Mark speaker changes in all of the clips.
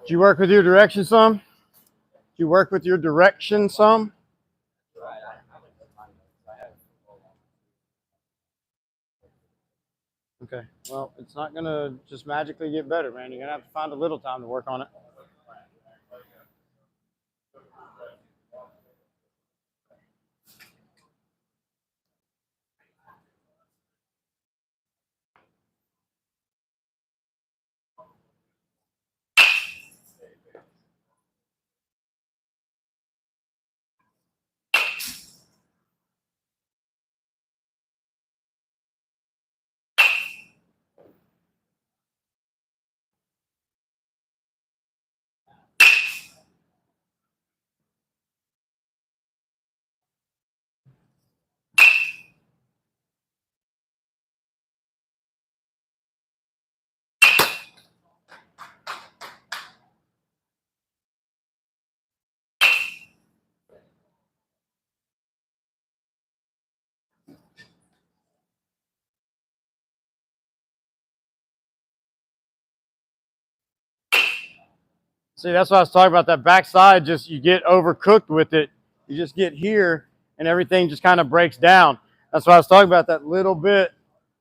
Speaker 1: Did you work with your direction some? Did you work with your direction some? Okay, well, it's not going to just magically get better, man. You're going to have to find a little time to work on it. See, that's what I was talking about. That backside, just you get overcooked with it. You just get here, and everything just kind of breaks down. That's what I was talking about, that little bit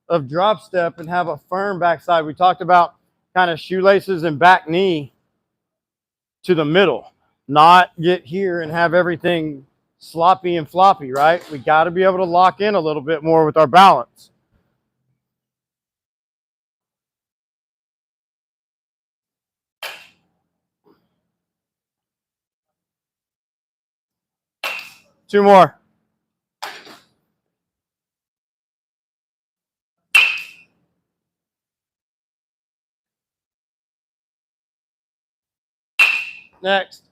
Speaker 1: of drop step and have a firm backside. We talked about kind of shoelaces and back knee to the middle, not get here and have everything sloppy and floppy, right? We got to be able to lock in a little bit more with our balance. Two more. Next.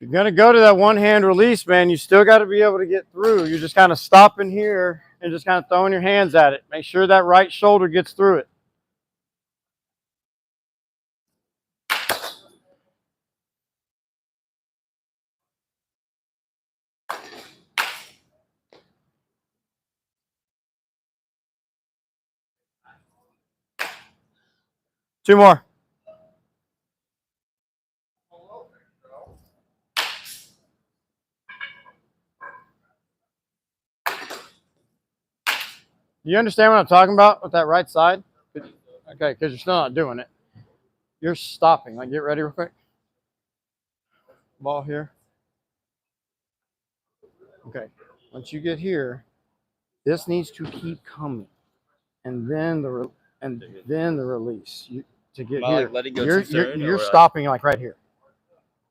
Speaker 1: You're going to go to that one hand release, man. You still got to be able to get through. You're just kind of stopping here and just kind of throwing your hands at it. Make sure that right shoulder gets through it. Two more. You understand what I'm talking about with that right side? Okay, because you're still not doing it. You're stopping. Like, get ready real quick. Ball here. Okay. Once you get here, this needs to keep coming, and then the release. To get here,
Speaker 2: like letting go
Speaker 1: you're stopping like right here.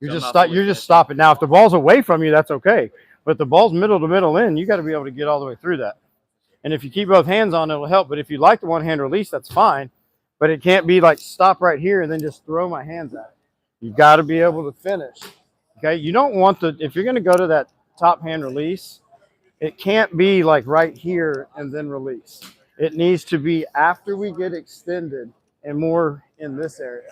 Speaker 1: You're just stopping. Now, if the ball's away from you, that's okay. But if the ball's middle to middle in, you got to be able to get all the way through that. And if you keep both hands on, it'll help. But if you like the one hand release, that's fine. But it can't be like stop right here and then just throw my hands at it. You got to be able to finish. Okay. You don't want if you're going to go to that top hand release, it can't be like right here and then release. It needs to be after we get extended and more in this area.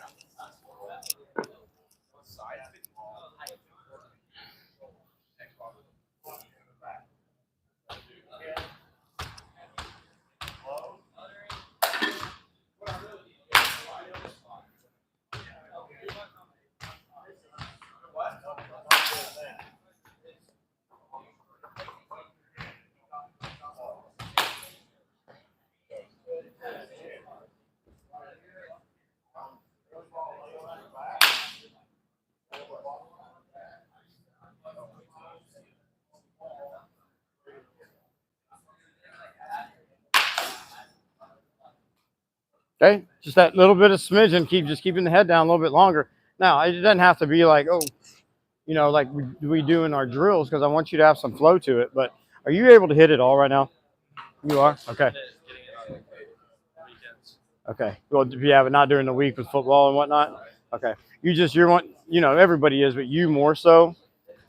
Speaker 1: Okay, just that little bit of smidgen, just keeping the head down a little bit longer. Now, it doesn't have to be like, oh, you know, like we do in our drills, because I want you to have some flow to it. But are you able to hit it all right now? You are? Okay. Okay. Well, yeah, but not during the week with football and whatnot. Okay. You know, everybody is, but you more so.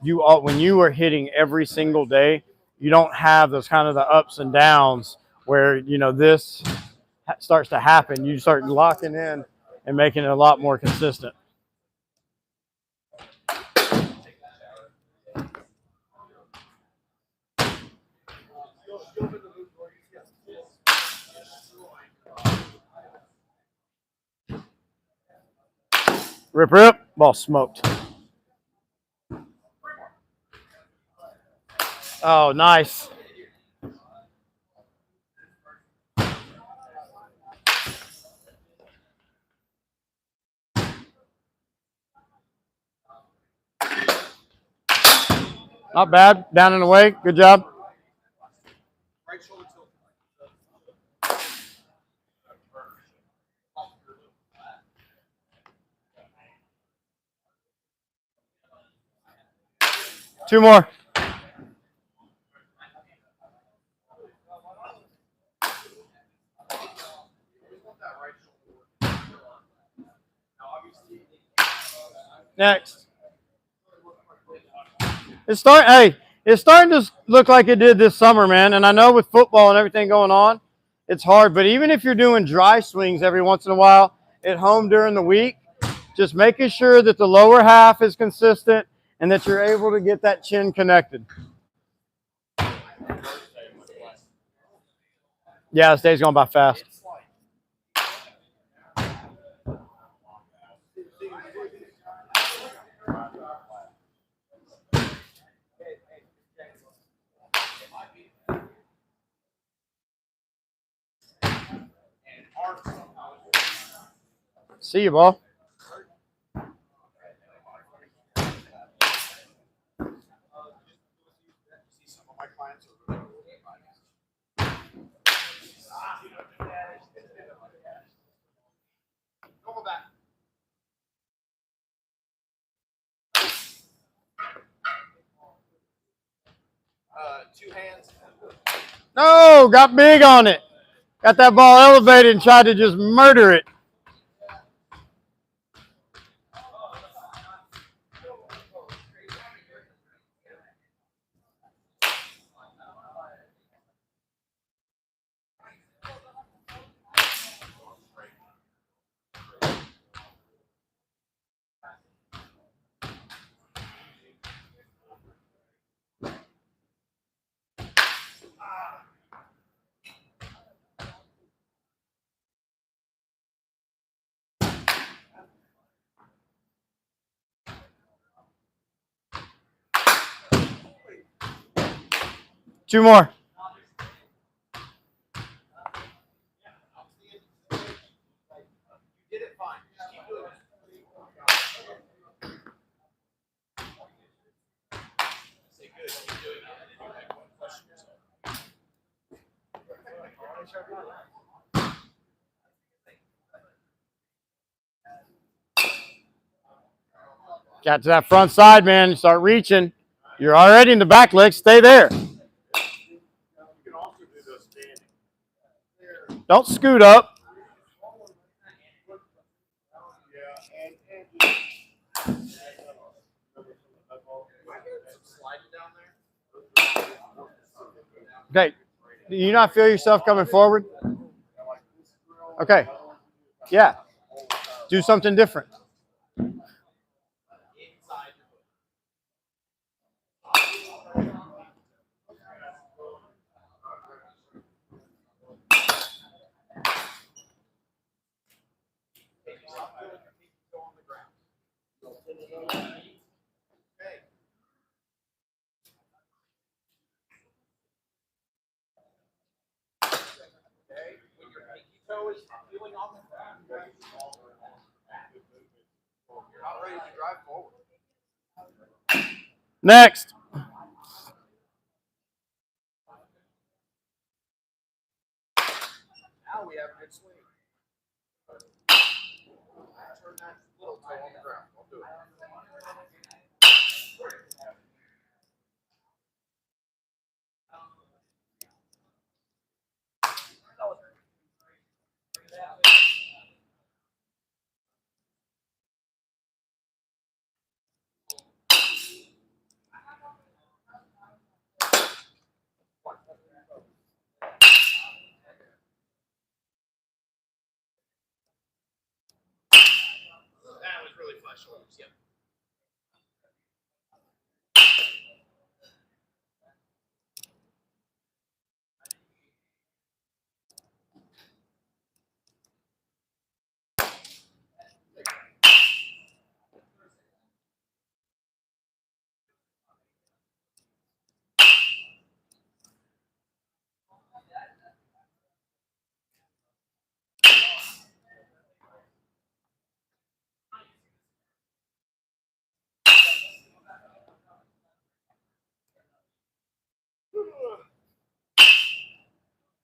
Speaker 1: You all, when you are hitting every single day, you don't have those kind of the ups and downs where, you know, this starts to happen. You start locking in and making it a lot more consistent. Rip, rip, ball smoked. Oh, nice. Not bad. Down and away. Good job. Two more. Next. It's starting to look like it did this summer, man. And I know with football and everything going on, it's hard. But even if you're doing dry swings every once in a while at home during the week, just making sure that the lower half is consistent and that you're able to get that chin connected. Yeah, this day's going by fast. See you, ball.
Speaker 2: Two hands.
Speaker 1: No, got big on it. Got that ball elevated and tried to just murder it. Two more. Got to that front side, man. Start reaching. You're already in the back leg. Stay there. Don't scoot up. Okay. Do you not feel yourself coming forward? Okay. Yeah. Do something different. Next.
Speaker 2: Now we have a good swing.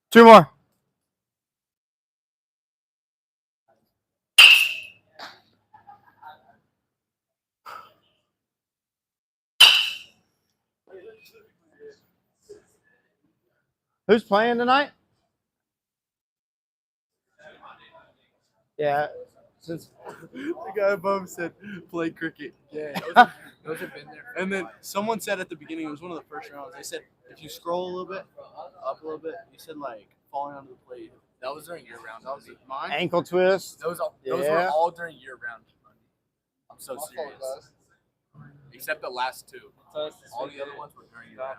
Speaker 1: 2 more. Who's playing tonight? Yeah. Since
Speaker 2: the guy above said play cricket. Yeah, those have been there. And then someone said at the beginning, it was one of the first rounds, they said if you scroll a little bit, up a little bit, you said like falling onto the plate. That was during year round. That was mine.
Speaker 1: ankle twist.
Speaker 2: Those were all during year round. I'm so serious. Except the last two. All the other ones were during year round.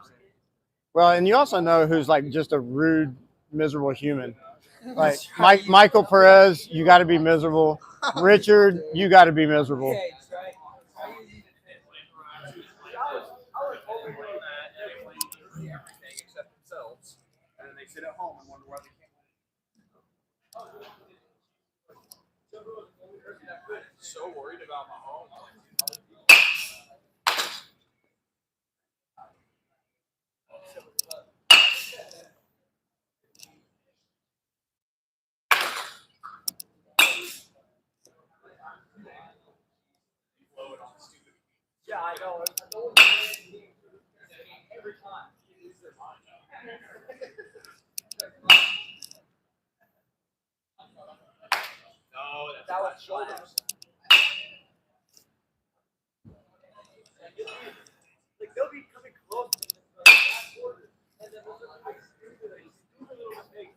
Speaker 1: Well, and you also know who's like just a rude, miserable human. Like Michael Perez, you got to be miserable. Richard, you got to be miserable.
Speaker 2: Except themselves, and then they sit at home and wonder why they can't win. So worried about my home. Yeah, I know. Every time. No, that was shoulders. Like they'll be coming close to the last quarter, and then they'll just like stupid little mistakes.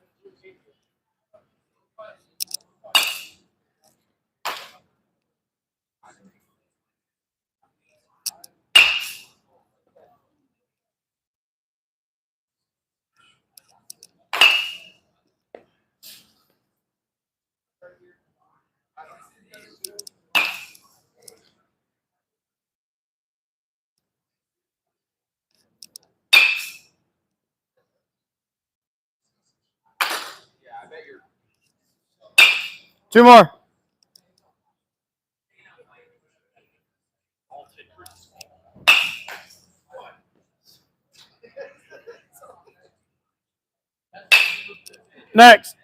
Speaker 2: Yeah, I bet you're.
Speaker 1: 2 more. Next.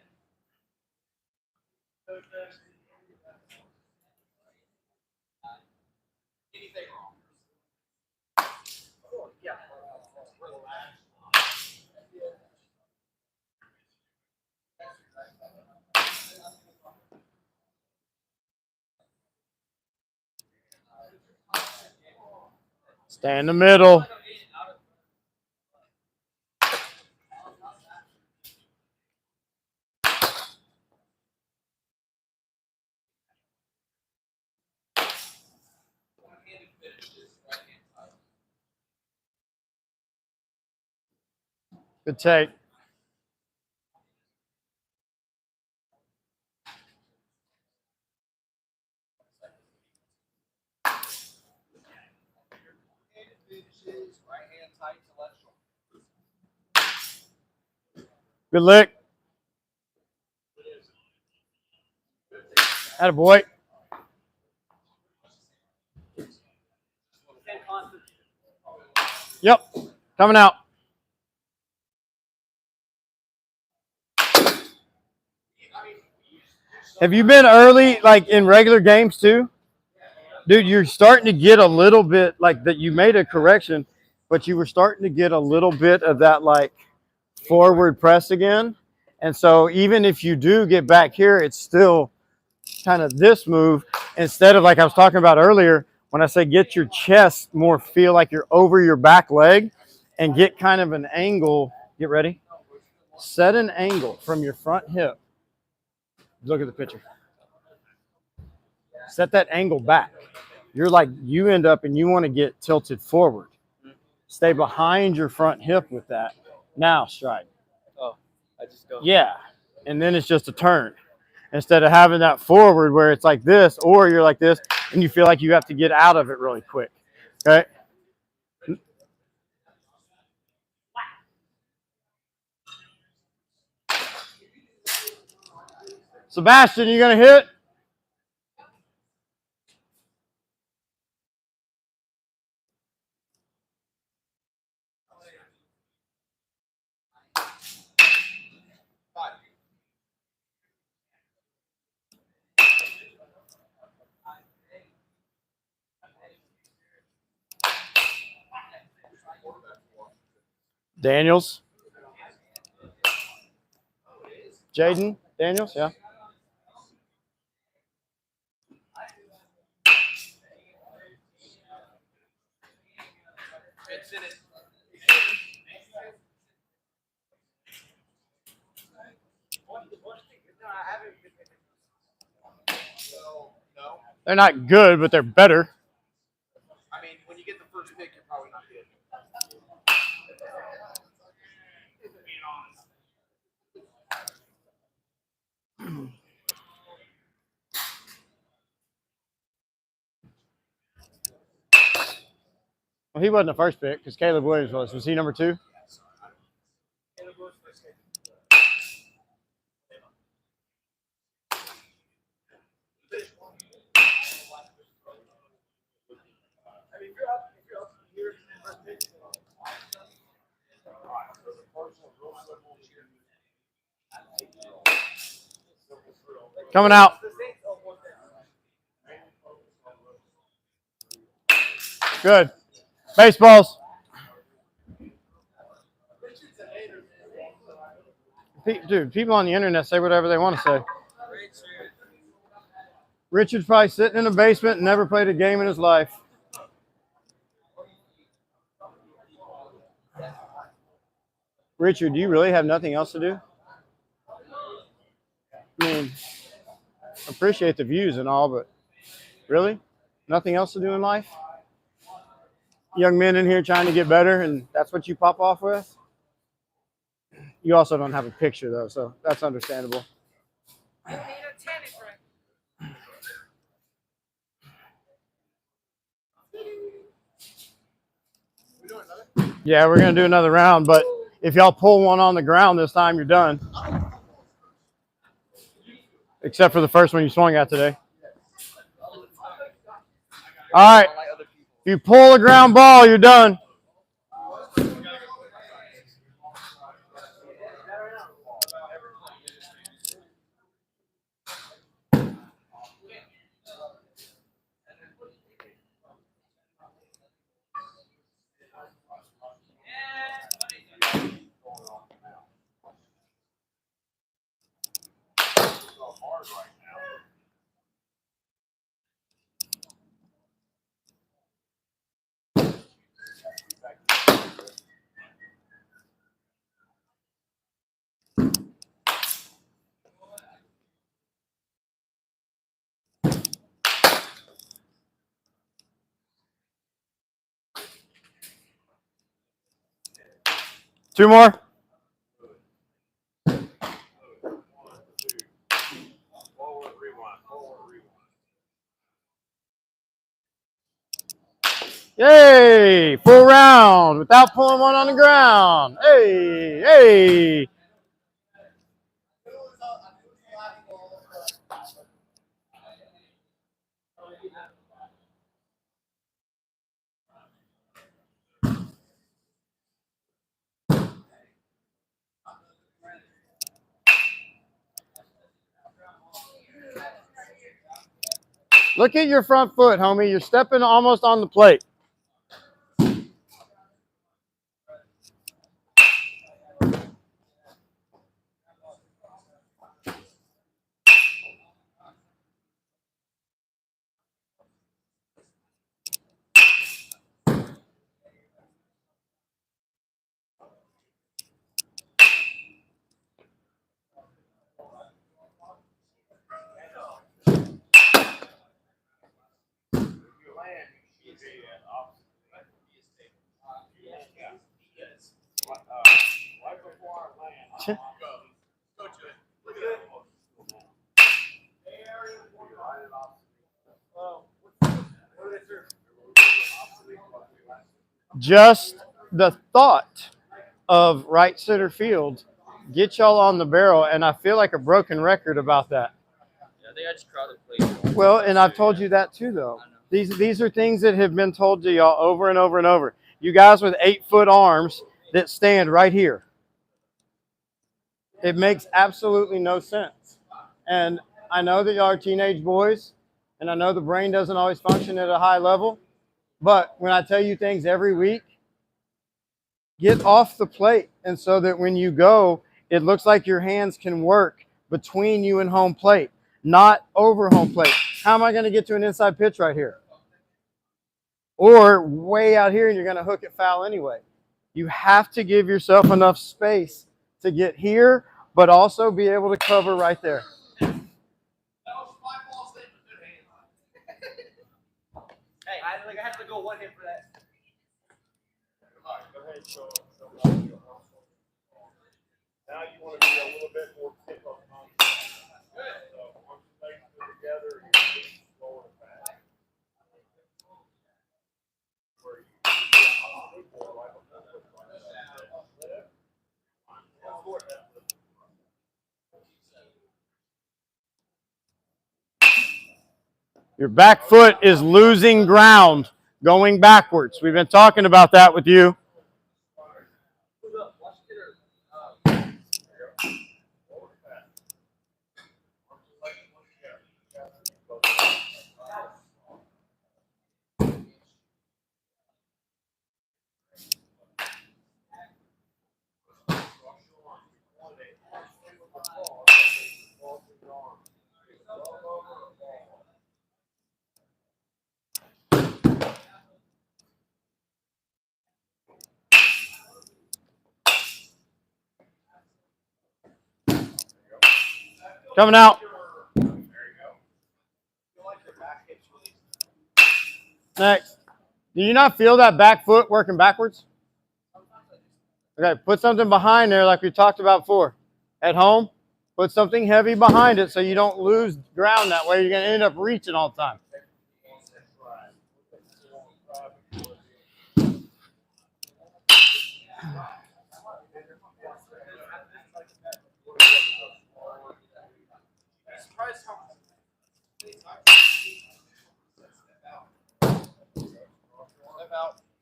Speaker 2: Anything wrong. Yeah.
Speaker 1: Stay in the middle. Good take. Good lick. Attaboy. Yep. Coming out. Have you been early, like in regular games too? Dude, you're starting to get a little bit like that. You made a correction, but you were starting to get a little bit of that like forward press again. And so even if you do get back here, it's still kind of this move instead of like I was talking about earlier when I say get your chest more feel like you're over your back leg and get kind of an angle. Get ready. Set an angle from your front hip. Look at the picture. Set that angle back. You're like, you end up and you want to get tilted forward. Stay behind your front hip with that. Now stride.
Speaker 2: Oh, I just go.
Speaker 1: Yeah. And then it's just a turn. Instead of having that forward where it's like this, or you're like this, and you feel like you have to get out of it really quick. Okay. Sebastian, you going to hit? Daniels. Jaden Daniels, yeah. They're not good, but they're better.
Speaker 2: I mean, when you get the first pick, you're probably not good.
Speaker 1: Well, he wasn't the first pick because Caleb Williams was. Was he number 2? Coming out. Good. Baseballs. Dude, people on the internet say whatever they want to say. Richard's probably sitting in the basement and never played a game in his life. Richard, do you really have nothing else to do? I mean, appreciate the views and all, but really? Nothing else to do in life? Young men in here trying to get better, and that's what you pop off with? You also don't have a picture, though, so that's understandable. Yeah, we're going to do another round, but if y'all pull one on the ground this time, you're done. Except for the first one you swung at today. All right. If you pull a ground ball, you're done. Two more. Yay! Full round without pulling one on the ground. Hey, hey. Look at your front foot, homie. You're stepping almost on the plate. Just the thought of right center field get y'all on the barrel, and I feel like a broken record about that.
Speaker 3: Yeah, I think I just crowded plate.
Speaker 1: Well, and I've told you that too, though. These are things that have been told to y'all over and over and over. You guys with 8-foot arms that stand right here. It makes absolutely no sense. And I know that y'all are teenage boys, and I know the brain doesn't always function at a high level. But when I tell you things every week, get off the plate. And so that when you go, it looks like your hands can work between you and home plate, not over home plate. How am I going to get to an inside pitch right here? Or way out here and you're going to hook it foul anyway. You have to give yourself enough space to get here, but also be able to cover right there.
Speaker 3: Hey, I had to go one hit for that.
Speaker 4: Go ahead, show now you want to be a little bit more tip of contact. So once you legs are together, you're moving slower and fast. Where you
Speaker 1: your back foot is losing ground going backwards. We've been talking about that with you. Coming out. Next. Do you not feel that back foot working backwards? Okay, put something behind there like we talked about before. At home, put something heavy behind it so you don't lose ground that way. You're going to end up reaching all the time.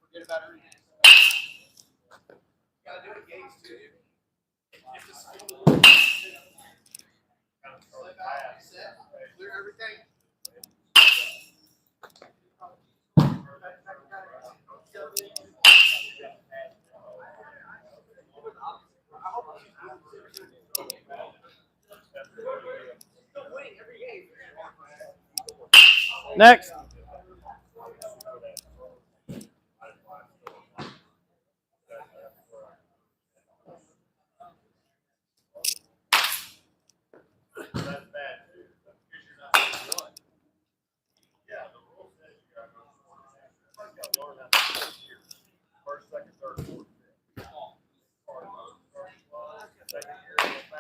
Speaker 2: Forget about everything. You gotta do it games too, dude. Clear everything.
Speaker 1: Next.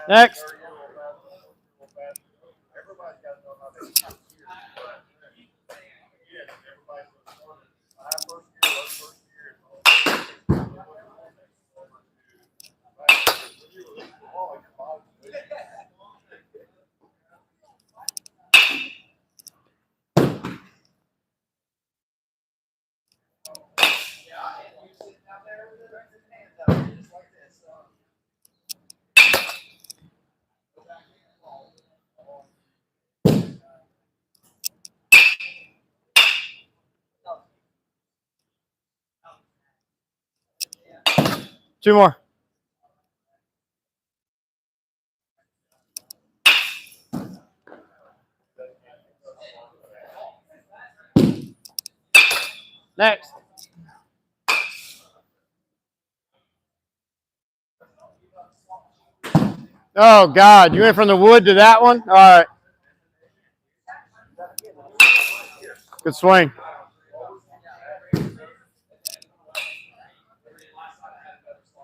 Speaker 1: Next. 2 more. Next. Oh, God. You went from the wood to that one? All right. Good swing.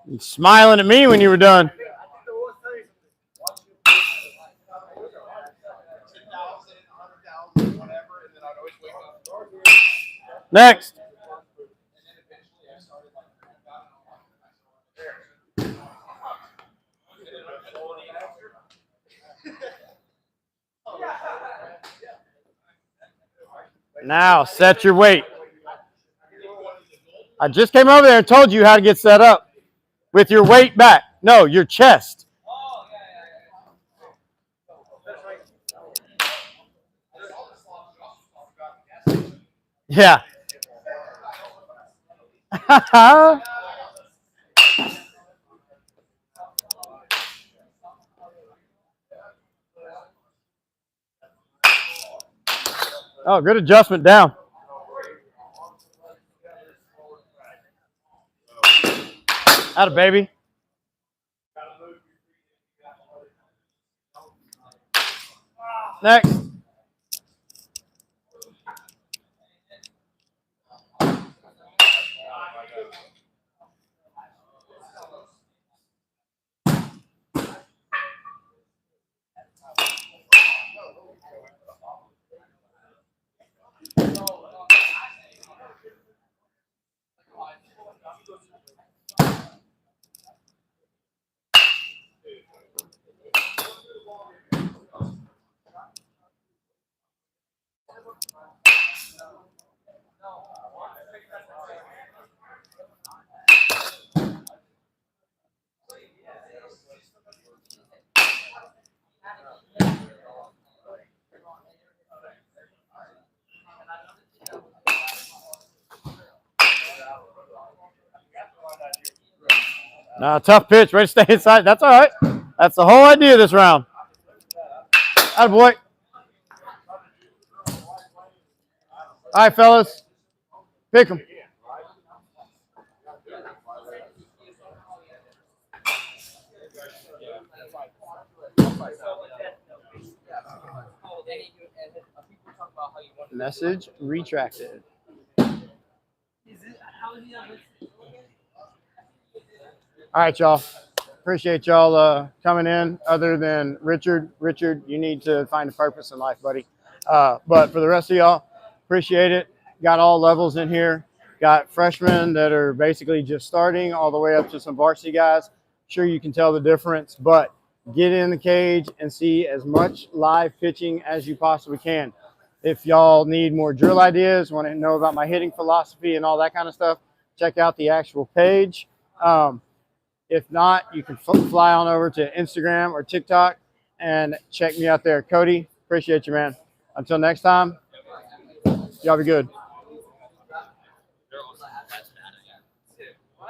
Speaker 1: You're smiling at me when you were done. Next. Now set your weight. I just came over there and told you how to get set up with your weight back. No, your chest. Yeah. Oh, good adjustment down. Atta baby. Next. Now, tough pitch. Ready to stay inside. That's all right. That's the whole idea of this round. Atta boy. All right, fellas. Pick them. Message retracted. All right, y'all. Appreciate y'all coming in. Other than Richard, you need to find a purpose in life, buddy. But for the rest of y'all, appreciate it. Got all levels in here. Got freshmen that are basically just starting all the way up to some varsity guys. Sure, you can tell the difference, but get in the cage and see as much live pitching as you possibly can. If y'all need more drill ideas, want to know about my hitting philosophy and all that kind of stuff, check out the actual page. If not, you can fly on over to Instagram or TikTok and check me out there. Cody, appreciate you, man. Until next time, y'all be good.